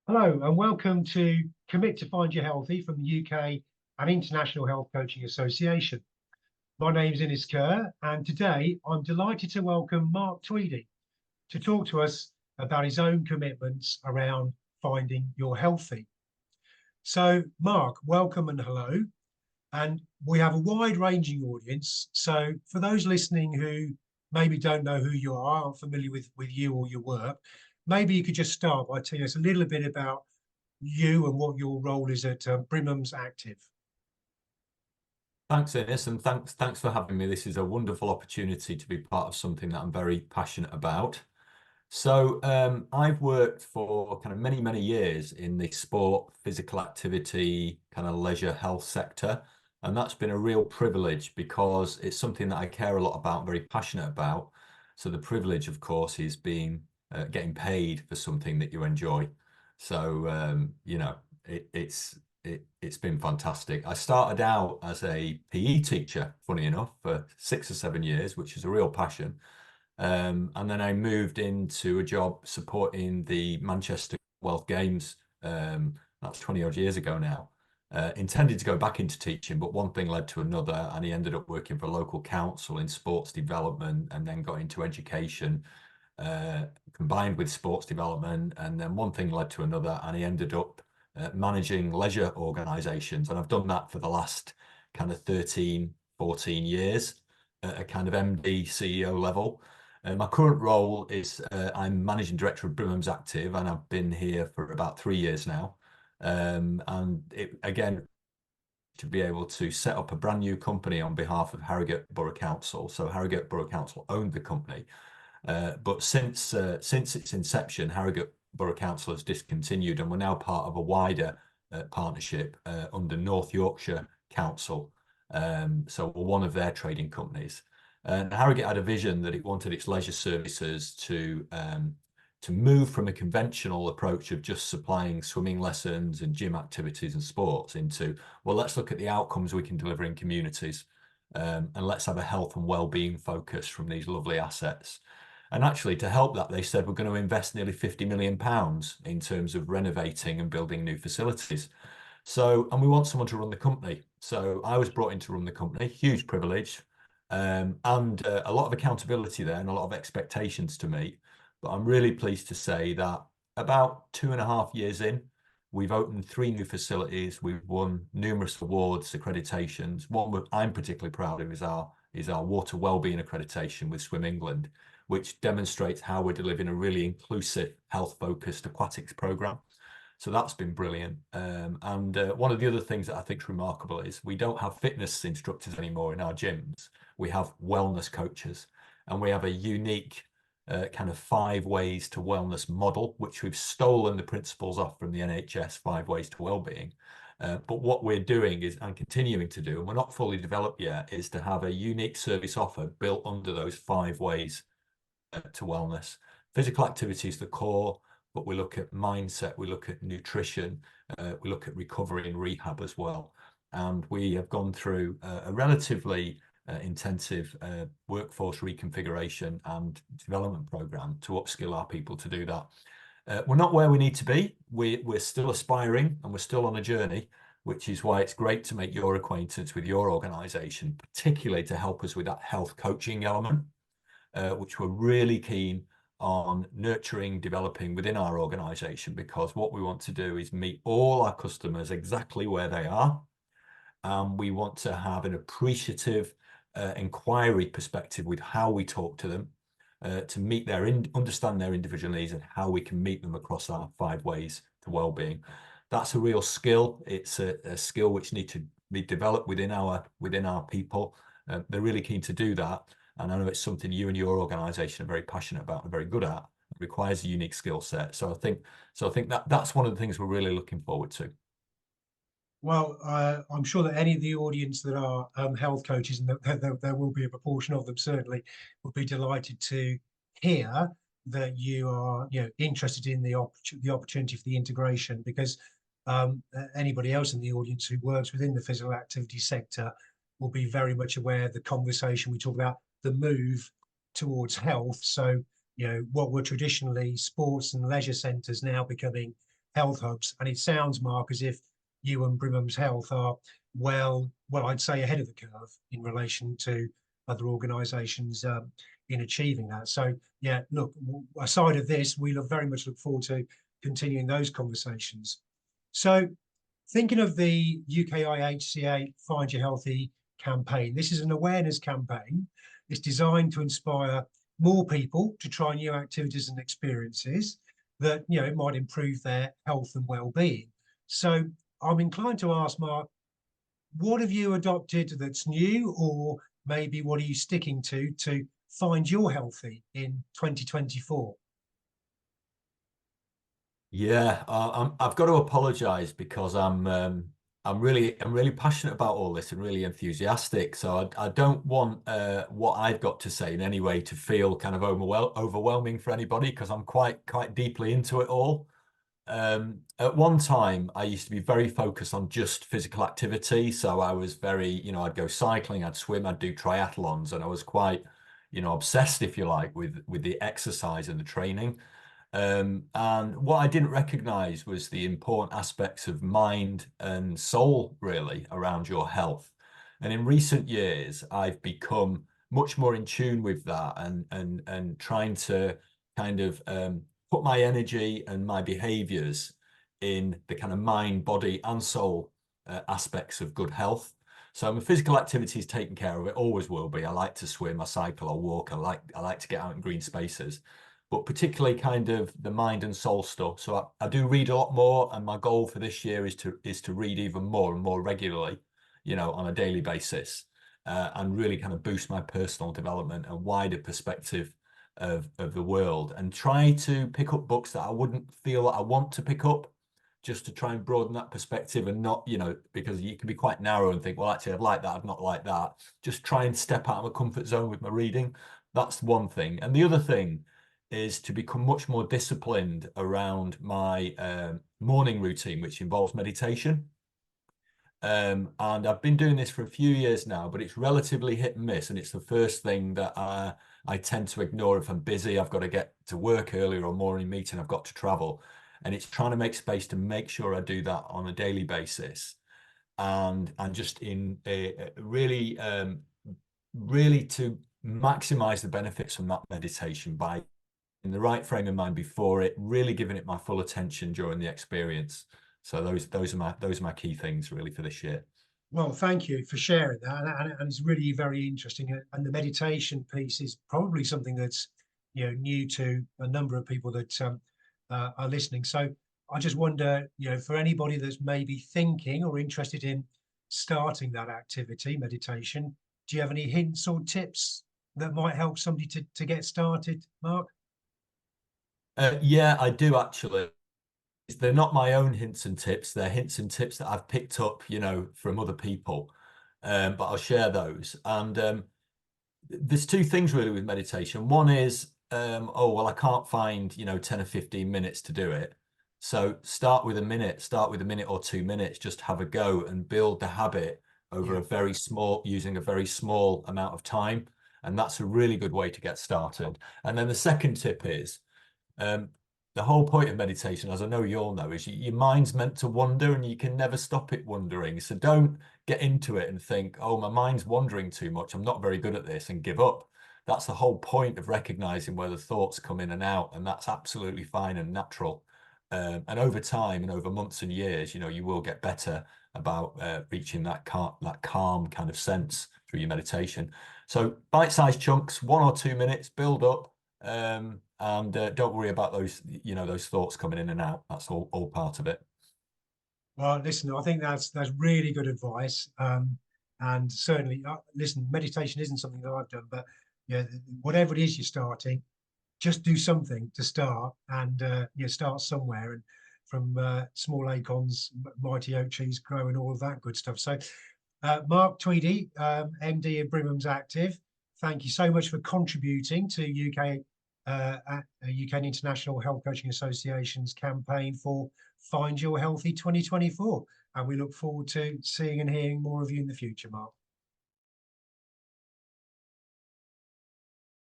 Hello and welcome to Commit to Find You Healthy from the UK and International Health Coaching Association. My name's Kerr, and today I'm delighted to welcome Mark Tweedie to talk to us about his own commitments around finding your healthy. So Mark, welcome and hello. And we have a wide-ranging audience. So for those listening who maybe don't know who you are, aren't familiar with you or your work, maybe you could just start by telling us a little bit about you and what your role is at Brimhams Active. Thanks, Ines, and thanks for having me. This is a wonderful opportunity to be part of something that I'm very passionate about. So I've worked for kind of many years in the sport, physical activity, kind of leisure health sector. And that's been a real privilege because it's something that I care a lot about, very passionate about. So the privilege, of course, is getting paid for something that you enjoy. So, it's been fantastic. I started out as a PE teacher, funny enough, for 6 or 7 years, which is a real passion. And then I moved into a job supporting the Manchester Wealth Games. That's 20 odd years ago now. Intended to go back into teaching, but one thing led to another, and he ended up working for a local council in sports development, and then got into education, combined with sports development. And then one thing led to another, and he ended up managing leisure organizations. And I've done that for the last kind of 13, 14 years at a kind of MD CEO level. My current role is I'm managing director of Brimhams Active, and I've been here for about 3 years now. And again, to be able to set up a brand new company on behalf of Harrogate Borough Council. So Harrogate Borough Council owned the company, but since its inception, Harrogate Borough Council has discontinued, and we're now part of a wider partnership under North Yorkshire Council. So we're one of their trading companies. And Harrogate had a vision that it wanted its leisure services to move from a conventional approach of just supplying swimming lessons and gym activities and sports into, well, let's look at the outcomes we can deliver in communities, and let's have a health and well-being focus from these lovely assets. And actually, to help that, they said we're going to invest nearly £50 million in terms of renovating and building new facilities. So, and we want someone to run the company. So I was brought in to run the company, huge privilege, and a lot of accountability there and a lot of expectations to meet. But I'm really pleased to say that about 2.5 years in, we've opened 3 new facilities. We've won numerous awards, accreditations. One I'm particularly proud of is our water wellbeing accreditation with Swim England, which demonstrates how we're delivering a really inclusive, health-focused aquatics program. So that's been brilliant. And one of the other things that I think is remarkable is we don't have fitness instructors anymore in our gyms. We have wellness coaches, and we have a unique kind of 5 ways to wellness model, which we've stolen the principles off from the NHS 5 ways to wellbeing. But what we're doing is, and continuing to do, and we're not fully developed yet, is to have a unique service offer built under those 5 ways to wellness. Physical activity is the core, but we look at mindset, we look at nutrition, we look at recovery and rehab as well. And we have gone through a relatively intensive workforce reconfiguration and development program to upskill our people to do that. We're not where we need to be. We're still aspiring, and we're still on a journey, which is why it's great to make your acquaintance with your organisation, particularly to help us with that health coaching element, which we're really keen on nurturing, developing within our organisation, because what we want to do is meet all our customers exactly where they are. We want to have an appreciative inquiry perspective with how we talk to them, to meet understand their individual needs, and how we can meet them across our 5 ways to wellbeing. That's a real skill. It's a skill which needs to be developed within our people. They're really keen to do that. And I know it's something you and your organisation are very passionate about and very good at. It requires a unique skill set. So I think that's one of the things we're really looking forward to. Well, I'm sure that any of the audience that are health coaches, and there will be a proportion of them certainly, will be delighted to hear that you are, interested in the opportunity for the integration, because anybody else in the audience who works within the physical activity sector will be very much aware of the conversation we talk about, the move towards health. So, what were traditionally sports and leisure centres now becoming health hubs. And it sounds, Mark, as if you and Brimhams Health are well, I'd say ahead of the curve in relation to other organisations in achieving that. So yeah, look, aside of this, we very much look forward to continuing those conversations. So thinking of the UKIHCA Find Your Healthy campaign, this is an awareness campaign. It's designed to inspire more people to try new activities and experiences that, you know, it might improve their health and well-being. So I'm inclined to ask, Mark, what have you adopted that's new, or maybe what are you sticking to find you're healthy in 2024? Yeah, I've got to apologise because I'm really passionate about all this and really enthusiastic. So I don't want what I've got to say in any way to feel kind of overwhelming for anybody, because I'm quite deeply into it all. At one time, I used to be very focused on just physical activity. So I was very, you know, I'd go cycling, I'd swim, I'd do triathlons, and I was quite, you know, obsessed, if you like, with the exercise and the training. And what I didn't recognize was the important aspects of mind and soul, really, around your health. And in recent years, I've become much more in tune with that, and trying to kind of put my energy and my behaviors in the kind of mind, body, and soul aspects of good health. So my physical activity is taken care of. It always will be. I like to swim, I cycle, I walk. I like to get out in green spaces, but particularly kind of the mind and soul stuff. So I do read a lot more, and my goal for this year is to read even more and more regularly, you know, on a daily basis, and really kind of boost my personal development and wider perspective of the world, and try to pick up books that I wouldn't feel that I want to pick up, just to try and broaden that perspective, and not, you know, because you can be quite narrow and think, well, actually, I'd like that, I'd not like that. Just try and step out of my comfort zone with my reading. That's one thing. And the other thing is to become much more disciplined around my morning routine, which involves meditation. And I've been doing this for a few years now, but it's relatively hit and miss. And it's the first thing that I tend to ignore if I'm busy. I've got to get to work earlier, or morning meeting, I've got to travel. And it's trying to make space to make sure I do that on a daily basis. And just in really to maximize the benefits from that meditation by in the right frame of mind before it, really giving it my full attention during the experience. So those are my key things really for this year. Well, thank you for sharing that, and it's really very interesting. And the meditation piece is probably something that's, you know, new to a number of people that are listening. So I just wonder, you know, for anybody that's maybe thinking or interested in starting that activity, meditation, do you have any hints or tips that might help somebody to get started, Mark? Yeah, I do actually. They're not my own hints and tips. They're hints and tips that I've picked up, you know, from other people. But I'll share those. And there's two things really with meditation. One is, oh, well, I can't find, you know, 10 or 15 minutes to do it. So start with a minute or 2 minutes, just have a go and build the habit over using a very small amount of time. And that's a really good way to get started. And then the second tip is, the whole point of meditation, as I know you all know, is your mind's meant to wander, and you can never stop it wandering. So don't get into it and think, oh, my mind's wandering too much, I'm not very good at this, and give up. That's the whole point of recognizing where the thoughts come in and out, and that's absolutely fine and natural. And over time and over months and years, you know, you will get better about reaching that calm kind of sense through your meditation. So bite-sized chunks, 1 or 2 minutes, build up. And don't worry about those, you know, those thoughts coming in and out. That's all part of it. Well, listen, I think that's really good advice. And certainly, listen, meditation isn't something that I've done, but yeah, whatever it is you're starting, just do something to start, and you start somewhere. And from small acorns, mighty oak trees grow, and all of that good stuff. So, Mark Tweedie, MD of Brimhams Active, thank you so much for contributing to UK and International Health Coaching Association's campaign for Find Your Healthy 2024. And we look forward to seeing and hearing more of you in the future, Mark.